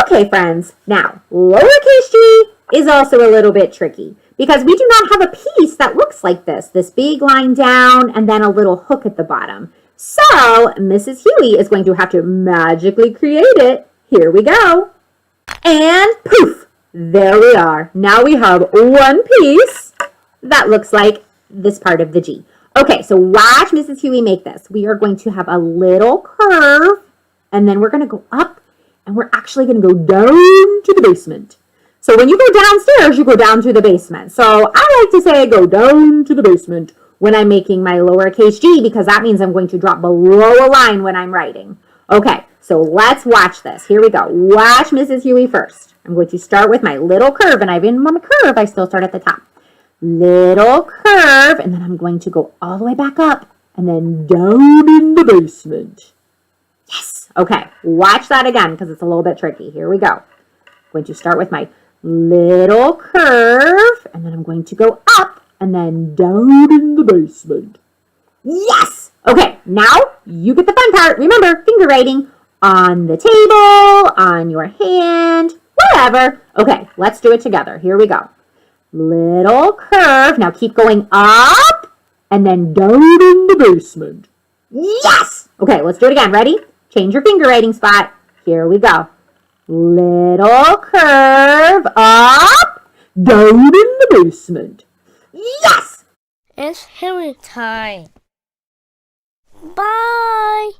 Okay, friends, now, lowercase g is also a little bit tricky because we do not have a piece that looks like this big line down and then a little hook at the bottom. So, Mrs. Huey is going to have to magically create it. Here we go. And poof, there we are. Now we have one piece that looks like this part of the G. Okay, so watch Mrs. Huey make this. We are going to have a little curve, and then we're going to go up, and we're actually going to go down to the basement. So when you go downstairs, you go down to the basement. So I like to say go down to the basement when I'm making my lowercase g, because that means I'm going to drop below a line when I'm writing. Okay, so let's watch this. Here we go. Watch Mrs. Huey first. I'm going to start with my little curve, and even on my curve, I still start at the top. Little curve, and then I'm going to go all the way back up, and then down in the basement. Yes! Okay, watch that again, because it's a little bit tricky. Here we go. I'm going to start with my little curve, and then I'm going to go up, and then down in the basement. Yes! Okay, now you get the fun part. Remember, finger writing on the table, on your hand, whatever. Okay, let's do it together. Here we go. Little curve. Now keep going up, and then down in the basement. Yes! Okay, let's do it again. Ready? Change your finger writing spot. Here we go. Little curve up, down in the basement. Yes! It's Harry time. Bye!